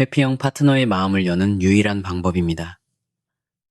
회피형 파트너의 마음을 여는 유일한 방법입니다.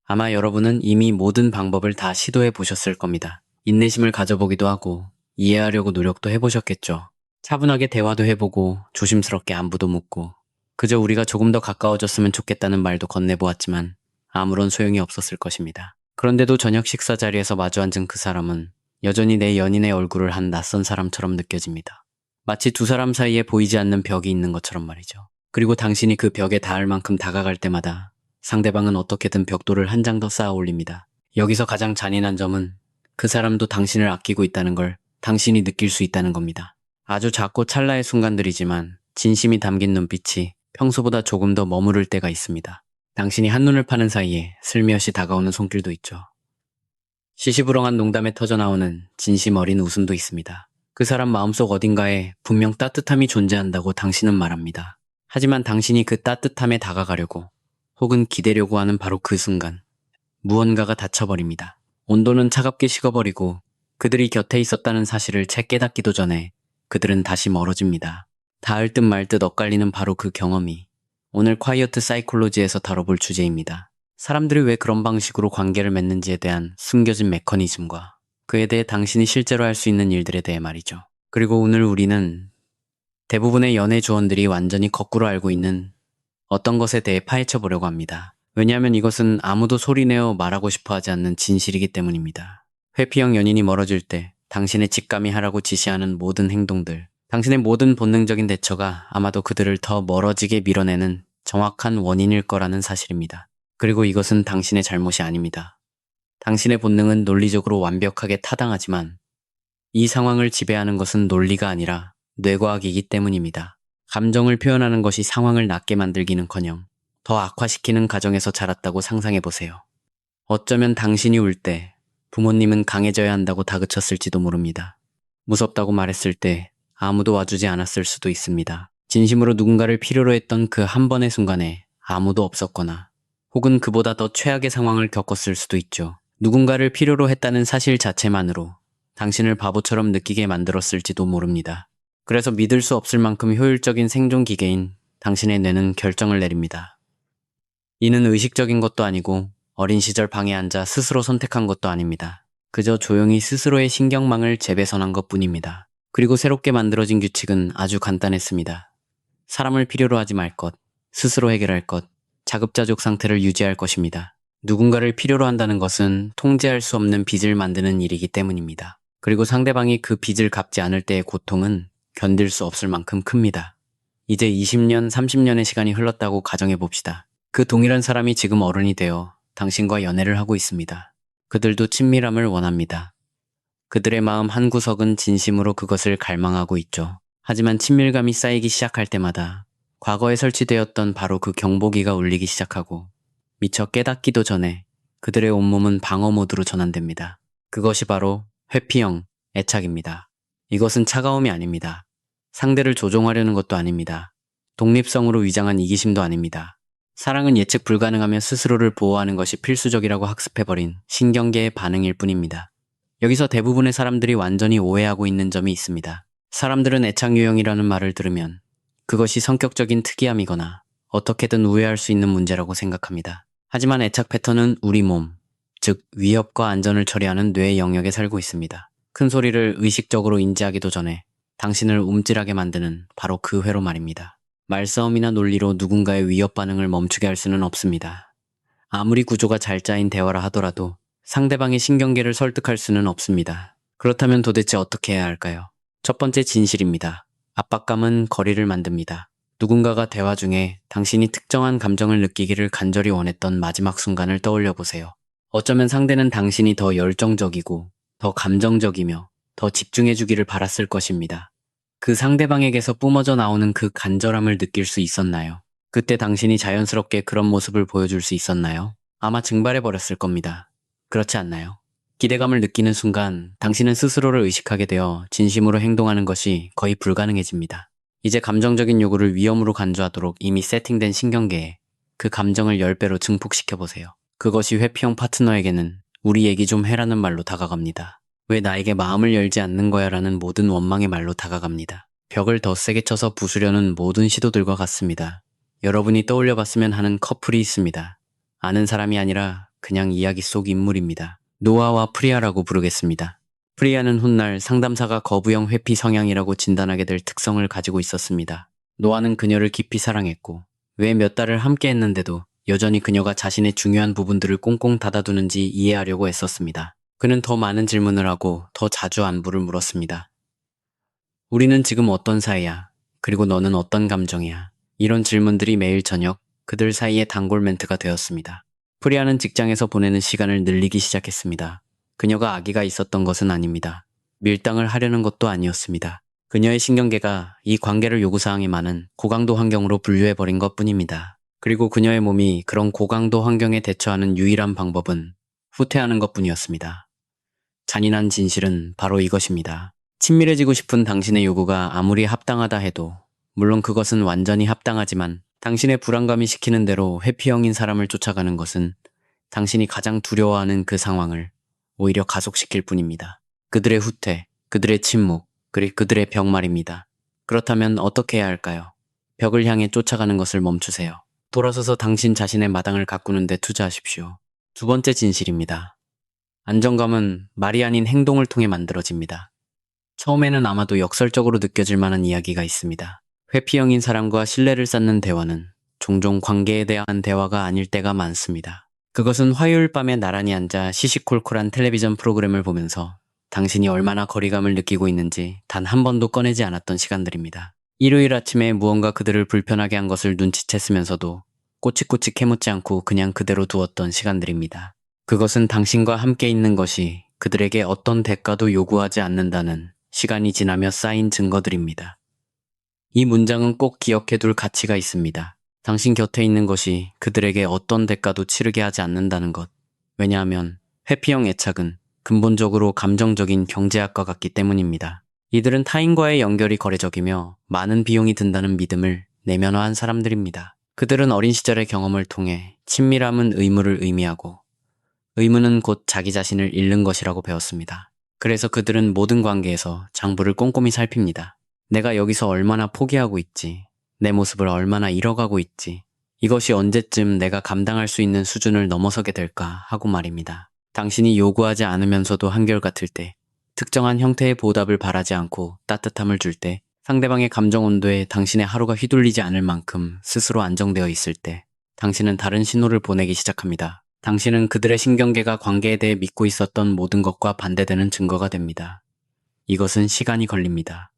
아마 여러분은 이미 모든 방법을 다 시도해 보셨을 겁니다. 인내심을 가져보기도 하고 이해하려고 노력도 해보셨겠죠. 차분하게 대화도 해보고 조심스럽게 안부도 묻고 그저 우리가 조금 더 가까워졌으면 좋겠다는 말도 건네보았지만 아무런 소용이 없었을 것입니다. 그런데도 저녁 식사 자리에서 마주 앉은 그 사람은 여전히 내 연인의 얼굴을 한 낯선 사람처럼 느껴집니다. 마치 두 사람 사이에 보이지 않는 벽이 있는 것처럼 말이죠. 그리고 당신이 그 벽에 닿을 만큼 다가갈 때마다 상대방은 어떻게든 벽돌을 한 장 더 쌓아 올립니다. 여기서 가장 잔인한 점은 그 사람도 당신을 아끼고 있다는 걸 당신이 느낄 수 있다는 겁니다. 아주 작고 찰나의 순간들이지만 진심이 담긴 눈빛이 평소보다 조금 더 머무를 때가 있습니다. 당신이 한눈을 파는 사이에 슬며시 다가오는 손길도 있죠. 시시부렁한 농담에 터져나오는 진심 어린 웃음도 있습니다. 그 사람 마음속 어딘가에 분명 따뜻함이 존재한다고 당신은 말합니다. 하지만 당신이 그 따뜻함에 다가가려고 혹은 기대려고 하는 바로 그 순간 무언가가 닫혀버립니다. 온도는 차갑게 식어버리고 그들이 곁에 있었다는 사실을 채 깨닫기도 전에 그들은 다시 멀어집니다. 닿을 듯 말 듯 엇갈리는 바로 그 경험이 오늘 콰이어트 사이콜로지에서 다뤄볼 주제입니다. 사람들이 왜 그런 방식으로 관계를 맺는지에 대한 숨겨진 메커니즘과 그에 대해 당신이 실제로 할 수 있는 일들에 대해 말이죠. 그리고 오늘 우리는 대부분의 연애 조언들이 완전히 거꾸로 알고 있는 어떤 것에 대해 파헤쳐 보려고 합니다. 왜냐하면 이것은 아무도 소리내어 말하고 싶어 하지 않는 진실이기 때문입니다. 회피형 연인이 멀어질 때 당신의 직감이 하라고 지시하는 모든 행동들, 당신의 모든 본능적인 대처가 아마도 그들을 더 멀어지게 밀어내는 정확한 원인일 거라는 사실입니다. 그리고 이것은 당신의 잘못이 아닙니다. 당신의 본능은 논리적으로 완벽하게 타당하지만 이 상황을 지배하는 것은 논리가 아니라 뇌과학이기 때문입니다. 감정을 표현하는 것이 상황을 낫게 만들기는커녕 더 악화시키는 가정에서 자랐다고 상상해보세요. 어쩌면 당신이 울 때 부모님은 강해져야 한다고 다그쳤을지도 모릅니다. 무섭다고 말했을 때 아무도 와주지 않았을 수도 있습니다. 진심으로 누군가를 필요로 했던 그 한 번의 순간에 아무도 없었거나 혹은 그보다 더 최악의 상황을 겪었을 수도 있죠. 누군가를 필요로 했다는 사실 자체만으로 당신을 바보처럼 느끼게 만들었을지도 모릅니다. 그래서 믿을 수 없을 만큼 효율적인 생존 기계인 당신의 뇌는 결정을 내립니다. 이는 의식적인 것도 아니고 어린 시절 방에 앉아 스스로 선택한 것도 아닙니다. 그저 조용히 스스로의 신경망을 재배선한 것뿐입니다. 그리고 새롭게 만들어진 규칙은 아주 간단했습니다. 사람을 필요로 하지 말 것, 스스로 해결할 것, 자급자족 상태를 유지할 것입니다. 누군가를 필요로 한다는 것은 통제할 수 없는 빚을 만드는 일이기 때문입니다. 그리고 상대방이 그 빚을 갚지 않을 때의 고통은 견딜 수 없을 만큼 큽니다. 이제 20년, 30년의 시간이 흘렀다고 가정해봅시다. 그 동일한 사람이 지금 어른이 되어 당신과 연애를 하고 있습니다. 그들도 친밀함을 원합니다. 그들의 마음 한구석은 진심으로 그것을 갈망하고 있죠. 하지만 친밀감이 쌓이기 시작할 때마다 과거에 설치되었던 바로 그 경보기가 울리기 시작하고 미처 깨닫기도 전에 그들의 온몸은 방어 모드로 전환됩니다. 그것이 바로 회피형 애착입니다. 이것은 차가움이 아닙니다. 상대를 조종하려는 것도 아닙니다. 독립성으로 위장한 이기심도 아닙니다. 사랑은 예측 불가능하며 스스로를 보호하는 것이 필수적이라고 학습해버린 신경계의 반응일 뿐입니다. 여기서 대부분의 사람들이 완전히 오해하고 있는 점이 있습니다. 사람들은 애착 유형이라는 말을 들으면 그것이 성격적인 특이함이거나 어떻게든 우회할 수 있는 문제라고 생각합니다. 하지만 애착 패턴은 우리 몸, 즉 위협과 안전을 처리하는 뇌의 영역에 살고 있습니다. 큰 소리를 의식적으로 인지하기도 전에 당신을 움찔하게 만드는 바로 그 회로 말입니다. 말싸움이나 논리로 누군가의 위협 반응을 멈추게 할 수는 없습니다. 아무리 구조가 잘 짜인 대화라 하더라도 상대방의 신경계를 설득할 수는 없습니다. 그렇다면 도대체 어떻게 해야 할까요? 첫 번째 진실입니다. 압박감은 거리를 만듭니다. 누군가가 대화 중에 당신이 특정한 감정을 느끼기를 간절히 원했던 마지막 순간을 떠올려 보세요. 어쩌면 상대는 당신이 더 열정적이고 더 감정적이며 더 집중해주기를 바랐을 것입니다. 그 상대방에게서 뿜어져 나오는 그 간절함을 느낄 수 있었나요? 그때 당신이 자연스럽게 그런 모습을 보여줄 수 있었나요? 아마 증발해버렸을 겁니다. 그렇지 않나요? 기대감을 느끼는 순간 당신은 스스로를 의식하게 되어 진심으로 행동하는 것이 거의 불가능해집니다. 이제 감정적인 요구를 위험으로 간주하도록 이미 세팅된 신경계에 그 감정을 10배로 증폭시켜보세요. 그것이 회피형 파트너에게는 우리 얘기 좀 해라는 말로 다가갑니다. 왜 나에게 마음을 열지 않는 거야 라는 모든 원망의 말로 다가갑니다. 벽을 더 세게 쳐서 부수려는 모든 시도들과 같습니다. 여러분이 떠올려 봤으면 하는 커플이 있습니다. 아는 사람이 아니라 그냥 이야기 속 인물입니다. 노아와 프리아라고 부르겠습니다. 프리아는 훗날 상담사가 거부형 회피 성향이라고 진단하게 될 특성을 가지고 있었습니다. 노아는 그녀를 깊이 사랑했고 왜 몇 달을 함께 했는데도 여전히 그녀가 자신의 중요한 부분들을 꽁꽁 닫아두는지 이해하려고 애썼습니다. 그는 더 많은 질문을 하고 더 자주 안부를 물었습니다. 우리는 지금 어떤 사이야? 그리고 너는 어떤 감정이야? 이런 질문들이 매일 저녁 그들 사이의 단골 멘트가 되었습니다. 프리아는 직장에서 보내는 시간을 늘리기 시작했습니다. 그녀가 아기가 있었던 것은 아닙니다. 밀당을 하려는 것도 아니었습니다. 그녀의 신경계가 이 관계를 요구사항이 많은 고강도 환경으로 분류해버린 것뿐입니다. 그리고 그녀의 몸이 그런 고강도 환경에 대처하는 유일한 방법은 후퇴하는 것뿐이었습니다. 잔인한 진실은 바로 이것입니다. 친밀해지고 싶은 당신의 요구가 아무리 합당하다 해도, 물론 그것은 완전히 합당하지만 당신의 불안감이 시키는 대로 회피형인 사람을 쫓아가는 것은 당신이 가장 두려워하는 그 상황을 오히려 가속시킬 뿐입니다. 그들의 후퇴, 그들의 침묵, 그리고 그들의 벽 말입니다. 그렇다면 어떻게 해야 할까요? 벽을 향해 쫓아가는 것을 멈추세요. 돌아서서 당신 자신의 마당을 가꾸는 데 투자하십시오. 두 번째 진실입니다. 안정감은 말이 아닌 행동을 통해 만들어집니다. 처음에는 아마도 역설적으로 느껴질 만한 이야기가 있습니다. 회피형인 사람과 신뢰를 쌓는 대화는 종종 관계에 대한 대화가 아닐 때가 많습니다. 그것은 화요일 밤에 나란히 앉아 시시콜콜한 텔레비전 프로그램을 보면서 당신이 얼마나 거리감을 느끼고 있는지 단 한 번도 꺼내지 않았던 시간들입니다. 일요일 아침에 무언가 그들을 불편하게 한 것을 눈치챘으면서도 꼬치꼬치 캐묻지 않고 그냥 그대로 두었던 시간들입니다. 그것은 당신과 함께 있는 것이 그들에게 어떤 대가도 요구하지 않는다는 시간이 지나며 쌓인 증거들입니다. 이 문장은 꼭 기억해둘 가치가 있습니다. 당신 곁에 있는 것이 그들에게 어떤 대가도 치르게 하지 않는다는 것. 왜냐하면 회피형 애착은 근본적으로 감정적인 경제학과 같기 때문입니다. 이들은 타인과의 연결이 거래적이며 많은 비용이 든다는 믿음을 내면화한 사람들입니다. 그들은 어린 시절의 경험을 통해 친밀함은 의무를 의미하고 의무는 곧 자기 자신을 잃는 것이라고 배웠습니다. 그래서 그들은 모든 관계에서 장부를 꼼꼼히 살핍니다. 내가 여기서 얼마나 포기하고 있지, 내 모습을 얼마나 잃어가고 있지, 이것이 언제쯤 내가 감당할 수 있는 수준을 넘어서게 될까 하고 말입니다. 당신이 요구하지 않으면서도 한결같을 때, 특정한 형태의 보답을 바라지 않고 따뜻함을 줄 때, 상대방의 감정 온도에 당신의 하루가 휘둘리지 않을 만큼 스스로 안정되어 있을 때, 당신은 다른 신호를 보내기 시작합니다. 당신은 그들의 신경계가 관계에 대해 믿고 있었던 모든 것과 반대되는 증거가 됩니다. 이것은 시간이 걸립니다.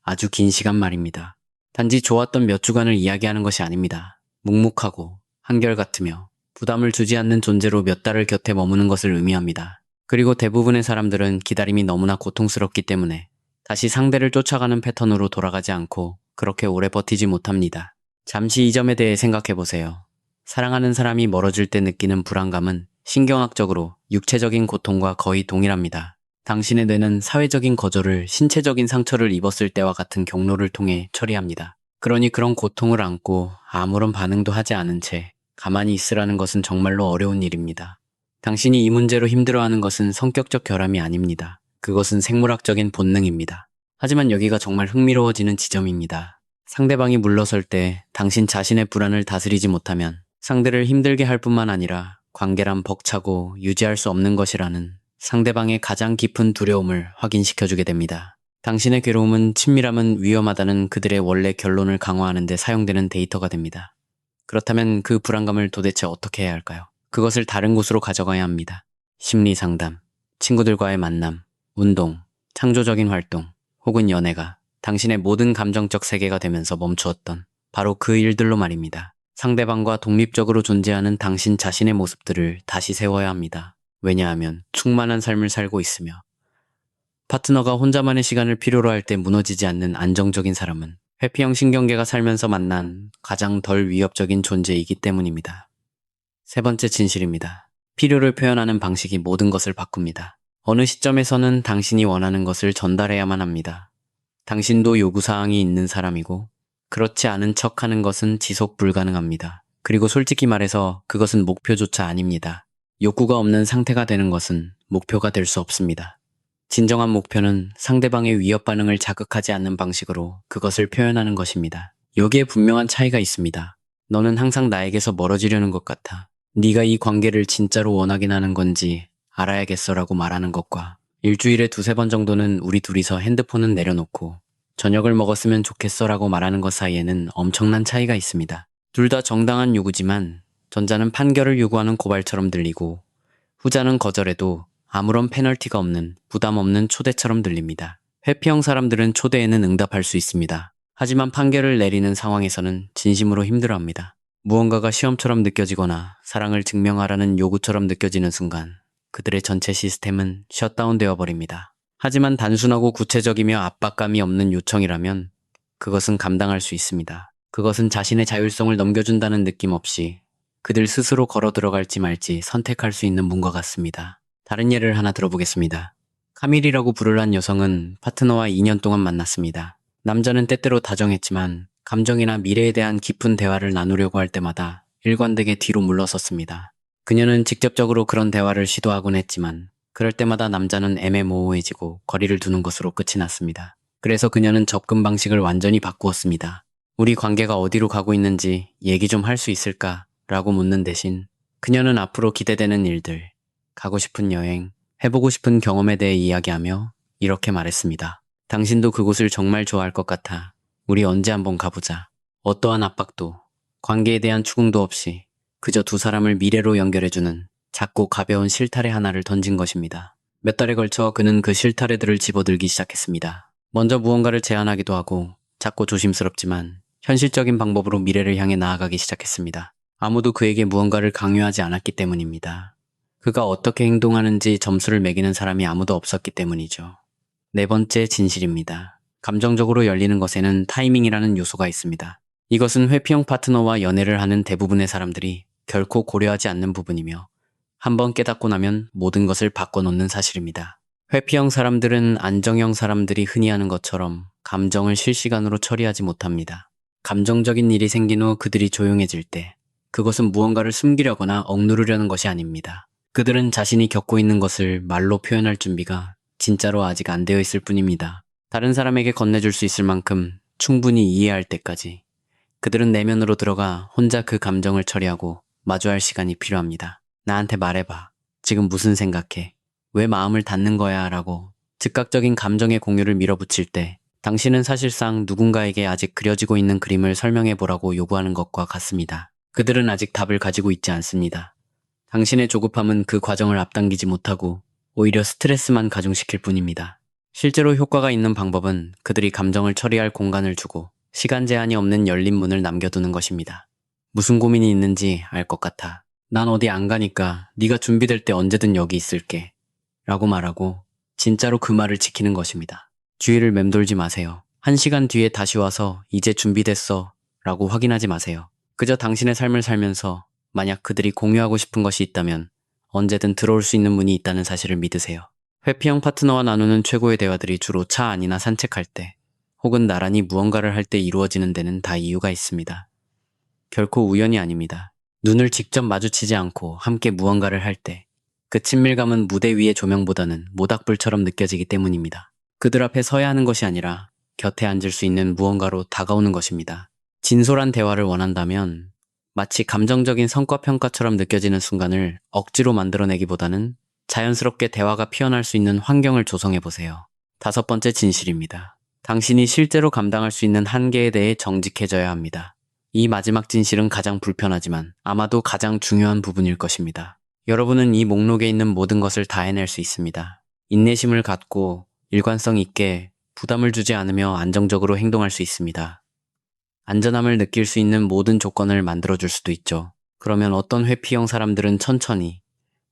아주 긴 시간 말입니다. 단지 좋았던 몇 주간을 이야기하는 것이 아닙니다. 묵묵하고 한결같으며 부담을 주지 않는 존재로 몇 달을 곁에 머무는 것을 의미합니다. 그리고 대부분의 사람들은 기다림이 너무나 고통스럽기 때문에 다시 상대를 쫓아가는 패턴으로 돌아가지 않고 그렇게 오래 버티지 못합니다. 잠시 이 점에 대해 생각해 보세요. 사랑하는 사람이 멀어질 때 느끼는 불안감은 신경학적으로 육체적인 고통과 거의 동일합니다. 당신의 뇌는 사회적인 거절을 신체적인 상처를 입었을 때와 같은 경로를 통해 처리합니다. 그러니 그런 고통을 안고 아무런 반응도 하지 않은 채 가만히 있으라는 것은 정말로 어려운 일입니다. 당신이 이 문제로 힘들어하는 것은 성격적 결함이 아닙니다. 그것은 생물학적인 본능입니다. 하지만 여기가 정말 흥미로워지는 지점입니다. 상대방이 물러설 때 당신 자신의 불안을 다스리지 못하면 상대를 힘들게 할 뿐만 아니라 관계란 벅차고 유지할 수 없는 것이라는 상대방의 가장 깊은 두려움을 확인시켜주게 됩니다. 당신의 괴로움은 친밀함은 위험하다는 그들의 원래 결론을 강화하는 데 사용되는 데이터가 됩니다. 그렇다면 그 불안감을 도대체 어떻게 해야 할까요? 그것을 다른 곳으로 가져가야 합니다. 심리 상담, 친구들과의 만남, 운동, 창조적인 활동, 혹은 연애가 당신의 모든 감정적 세계가 되면서 멈추었던 바로 그 일들로 말입니다. 상대방과 독립적으로 존재하는 당신 자신의 모습들을 다시 세워야 합니다. 왜냐하면 충만한 삶을 살고 있으며 파트너가 혼자만의 시간을 필요로 할 때 무너지지 않는 안정적인 사람은 회피형 신경계가 살면서 만난 가장 덜 위협적인 존재이기 때문입니다. 세 번째 진실입니다. 필요를 표현하는 방식이 모든 것을 바꿉니다. 어느 시점에서는 당신이 원하는 것을 전달해야만 합니다. 당신도 요구사항이 있는 사람이고 그렇지 않은 척하는 것은 지속 불가능합니다. 그리고 솔직히 말해서 그것은 목표조차 아닙니다. 욕구가 없는 상태가 되는 것은 목표가 될 수 없습니다. 진정한 목표는 상대방의 위협 반응을 자극하지 않는 방식으로 그것을 표현하는 것입니다. 여기에 분명한 차이가 있습니다. 너는 항상 나에게서 멀어지려는 것 같아. 네가 이 관계를 진짜로 원하긴 하는 건지 알아야겠어라고 말하는 것과 일주일에 두세 번 정도는 우리 둘이서 핸드폰은 내려놓고 저녁을 먹었으면 좋겠어라고 말하는 것 사이에는 엄청난 차이가 있습니다. 둘 다 정당한 요구지만 전자는 판결을 요구하는 고발처럼 들리고 후자는 거절해도 아무런 페널티가 없는 부담 없는 초대처럼 들립니다. 회피형 사람들은 초대에는 응답할 수 있습니다. 하지만 판결을 내리는 상황에서는 진심으로 힘들어합니다. 무언가가 시험처럼 느껴지거나 사랑을 증명하라는 요구처럼 느껴지는 순간 그들의 전체 시스템은 셧다운되어 버립니다. 하지만 단순하고 구체적이며 압박감이 없는 요청이라면 그것은 감당할 수 있습니다. 그것은 자신의 자율성을 넘겨준다는 느낌 없이 그들 스스로 걸어 들어갈지 말지 선택할 수 있는 문과 같습니다. 다른 예를 하나 들어보겠습니다. 카밀이라고 부를 한 여성은 파트너와 2년 동안 만났습니다. 남자는 때때로 다정했지만 감정이나 미래에 대한 깊은 대화를 나누려고 할 때마다 일관되게 뒤로 물러섰습니다. 그녀는 직접적으로 그런 대화를 시도하곤 했지만 그럴 때마다 남자는 애매모호해지고 거리를 두는 것으로 끝이 났습니다. 그래서 그녀는 접근 방식을 완전히 바꾸었습니다. 우리 관계가 어디로 가고 있는지 얘기 좀 할 수 있을까? 라고 묻는 대신 그녀는 앞으로 기대되는 일들, 가고 싶은 여행, 해보고 싶은 경험에 대해 이야기하며 이렇게 말했습니다. 당신도 그곳을 정말 좋아할 것 같아. 우리 언제 한번 가보자. 어떠한 압박도, 관계에 대한 추궁도 없이 그저 두 사람을 미래로 연결해주는 작고 가벼운 실타래 하나를 던진 것입니다. 몇 달에 걸쳐 그는 그 실타래들을 집어들기 시작했습니다. 먼저 무언가를 제안하기도 하고 작고 조심스럽지만 현실적인 방법으로 미래를 향해 나아가기 시작했습니다. 아무도 그에게 무언가를 강요하지 않았기 때문입니다. 그가 어떻게 행동하는지 점수를 매기는 사람이 아무도 없었기 때문이죠. 네 번째 진실입니다. 감정적으로 열리는 것에는 타이밍이라는 요소가 있습니다. 이것은 회피형 파트너와 연애를 하는 대부분의 사람들이 결코 고려하지 않는 부분이며 한번 깨닫고 나면 모든 것을 바꿔놓는 사실입니다. 회피형 사람들은 안정형 사람들이 흔히 하는 것처럼 감정을 실시간으로 처리하지 못합니다. 감정적인 일이 생긴 후 그들이 조용해질 때 그것은 무언가를 숨기려거나 억누르려는 것이 아닙니다. 그들은 자신이 겪고 있는 것을 말로 표현할 준비가 진짜로 아직 안 되어 있을 뿐입니다. 다른 사람에게 건네줄 수 있을 만큼 충분히 이해할 때까지 그들은 내면으로 들어가 혼자 그 감정을 처리하고 마주할 시간이 필요합니다. 나한테 말해봐. 지금 무슨 생각해? 왜 마음을 닫는 거야? 라고 즉각적인 감정의 공유를 밀어붙일 때 당신은 사실상 누군가에게 아직 그려지고 있는 그림을 설명해 보라고 요구하는 것과 같습니다. 그들은 아직 답을 가지고 있지 않습니다. 당신의 조급함은 그 과정을 앞당기지 못하고 오히려 스트레스만 가중시킬 뿐입니다. 실제로 효과가 있는 방법은 그들이 감정을 처리할 공간을 주고 시간 제한이 없는 열린 문을 남겨두는 것입니다. 무슨 고민이 있는지 알 것 같아. 난 어디 안 가니까 네가 준비될 때 언제든 여기 있을게. 라고 말하고 진짜로 그 말을 지키는 것입니다. 주위를 맴돌지 마세요. 1시간 뒤에 다시 와서 이제 준비됐어 라고 확인하지 마세요. 그저 당신의 삶을 살면서 만약 그들이 공유하고 싶은 것이 있다면 언제든 들어올 수 있는 문이 있다는 사실을 믿으세요. 회피형 파트너와 나누는 최고의 대화들이 주로 차 안이나 산책할 때 혹은 나란히 무언가를 할 때 이루어지는 데는 다 이유가 있습니다. 결코 우연이 아닙니다. 눈을 직접 마주치지 않고 함께 무언가를 할 때 그 친밀감은 무대 위의 조명보다는 모닥불처럼 느껴지기 때문입니다. 그들 앞에 서야 하는 것이 아니라 곁에 앉을 수 있는 무언가로 다가오는 것입니다. 진솔한 대화를 원한다면 마치 감정적인 성과평가처럼 느껴지는 순간을 억지로 만들어내기보다는 자연스럽게 대화가 피어날 수 있는 환경을 조성해보세요. 5번째 진실입니다. 당신이 실제로 감당할 수 있는 한계에 대해 정직해져야 합니다. 이 마지막 진실은 가장 불편하지만 아마도 가장 중요한 부분일 것입니다. 여러분은 이 목록에 있는 모든 것을 다 해낼 수 있습니다. 인내심을 갖고 일관성 있게 부담을 주지 않으며 안정적으로 행동할 수 있습니다. 안전함을 느낄 수 있는 모든 조건을 만들어줄 수도 있죠. 그러면 어떤 회피형 사람들은 천천히,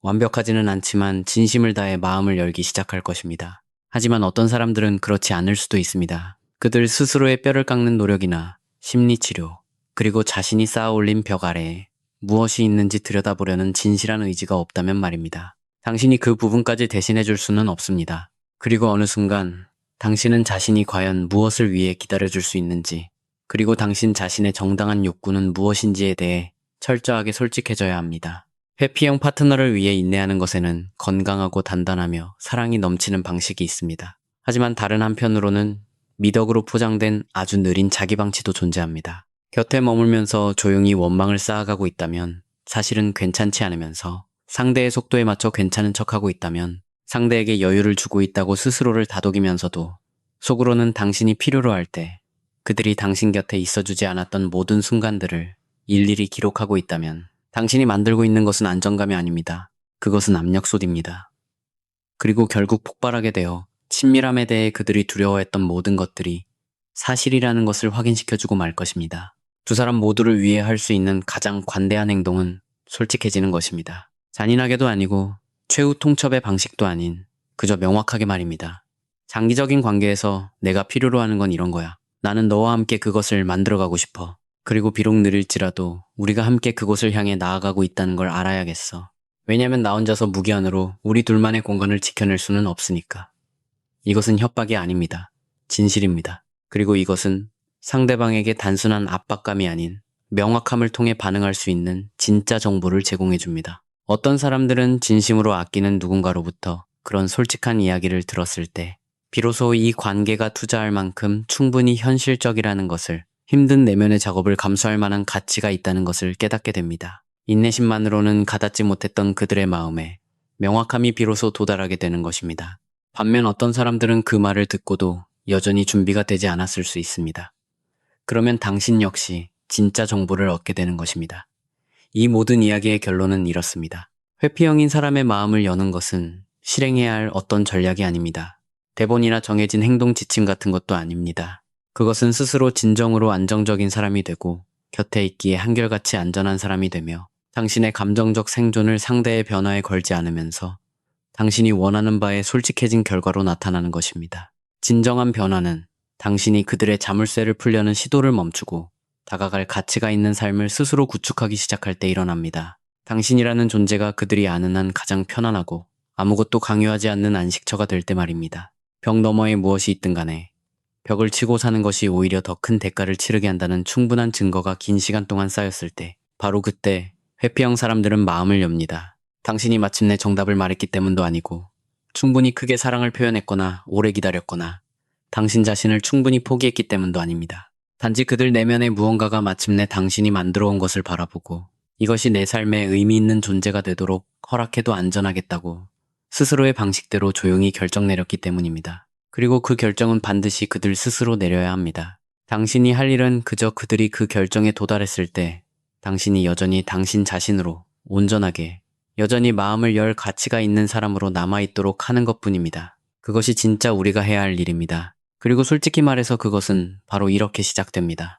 완벽하지는 않지만 진심을 다해 마음을 열기 시작할 것입니다. 하지만 어떤 사람들은 그렇지 않을 수도 있습니다. 그들 스스로의 뼈를 깎는 노력이나 심리치료, 그리고 자신이 쌓아올린 벽 아래에 무엇이 있는지 들여다보려는 진실한 의지가 없다면 말입니다. 당신이 그 부분까지 대신해 줄 수는 없습니다. 그리고 어느 순간 당신은 자신이 과연 무엇을 위해 기다려줄 수 있는지, 그리고 당신 자신의 정당한 욕구는 무엇인지에 대해 철저하게 솔직해져야 합니다. 회피형 파트너를 위해 인내하는 것에는 건강하고 단단하며 사랑이 넘치는 방식이 있습니다. 하지만 다른 한편으로는 미덕으로 포장된 아주 느린 자기 방치도 존재합니다. 곁에 머물면서 조용히 원망을 쌓아가고 있다면 사실은 괜찮지 않으면서 상대의 속도에 맞춰 괜찮은 척하고 있다면 상대에게 여유를 주고 있다고 스스로를 다독이면서도 속으로는 당신이 필요로 할 때 그들이 당신 곁에 있어주지 않았던 모든 순간들을 일일이 기록하고 있다면 당신이 만들고 있는 것은 안정감이 아닙니다. 그것은 압력솥입니다. 그리고 결국 폭발하게 되어 친밀함에 대해 그들이 두려워했던 모든 것들이 사실이라는 것을 확인시켜주고 말 것입니다. 두 사람 모두를 위해 할 수 있는 가장 관대한 행동은 솔직해지는 것입니다. 잔인하게도 아니고 최후 통첩의 방식도 아닌 그저 명확하게 말입니다. 장기적인 관계에서 내가 필요로 하는 건 이런 거야. 나는 너와 함께 그것을 만들어가고 싶어. 그리고 비록 느릴지라도 우리가 함께 그곳을 향해 나아가고 있다는 걸 알아야겠어. 왜냐면 나 혼자서 무기한으로 우리 둘만의 공간을 지켜낼 수는 없으니까. 이것은 협박이 아닙니다. 진실입니다. 그리고 이것은 상대방에게 단순한 압박감이 아닌 명확함을 통해 반응할 수 있는 진짜 정보를 제공해 줍니다. 어떤 사람들은 진심으로 아끼는 누군가로부터 그런 솔직한 이야기를 들었을 때 비로소 이 관계가 투자할 만큼 충분히 현실적이라는 것을, 힘든 내면의 작업을 감수할 만한 가치가 있다는 것을 깨닫게 됩니다. 인내심만으로는 가닿지 못했던 그들의 마음에 명확함이 비로소 도달하게 되는 것입니다. 반면 어떤 사람들은 그 말을 듣고도 여전히 준비가 되지 않았을 수 있습니다. 그러면 당신 역시 진짜 정보를 얻게 되는 것입니다. 이 모든 이야기의 결론은 이렇습니다. 회피형인 사람의 마음을 여는 것은 실행해야 할 어떤 전략이 아닙니다. 대본이나 정해진 행동 지침 같은 것도 아닙니다. 그것은 스스로 진정으로 안정적인 사람이 되고 곁에 있기에 한결같이 안전한 사람이 되며 당신의 감정적 생존을 상대의 변화에 걸지 않으면서 당신이 원하는 바에 솔직해진 결과로 나타나는 것입니다. 진정한 변화는 당신이 그들의 자물쇠를 풀려는 시도를 멈추고 다가갈 가치가 있는 삶을 스스로 구축하기 시작할 때 일어납니다. 당신이라는 존재가 그들이 아는 한 가장 편안하고 아무것도 강요하지 않는 안식처가 될 때 말입니다. 벽 너머에 무엇이 있든 간에 벽을 치고 사는 것이 오히려 더 큰 대가를 치르게 한다는 충분한 증거가 긴 시간 동안 쌓였을 때 바로 그때 회피형 사람들은 마음을 엽니다. 당신이 마침내 정답을 말했기 때문도 아니고 충분히 크게 사랑을 표현했거나 오래 기다렸거나 당신 자신을 충분히 포기했기 때문도 아닙니다. 단지 그들 내면의 무언가가 마침내 당신이 만들어 온 것을 바라보고 이것이 내 삶에 의미 있는 존재가 되도록 허락해도 안전하겠다고 스스로의 방식대로 조용히 결정 내렸기 때문입니다. 그리고 그 결정은 반드시 그들 스스로 내려야 합니다. 당신이 할 일은 그저 그들이 그 결정에 도달했을 때 당신이 여전히 당신 자신으로 온전하게 여전히 마음을 열 가치가 있는 사람으로 남아있도록 하는 것뿐입니다. 그것이 진짜 우리가 해야 할 일입니다. 그리고 솔직히 말해서 그것은 바로 이렇게 시작됩니다.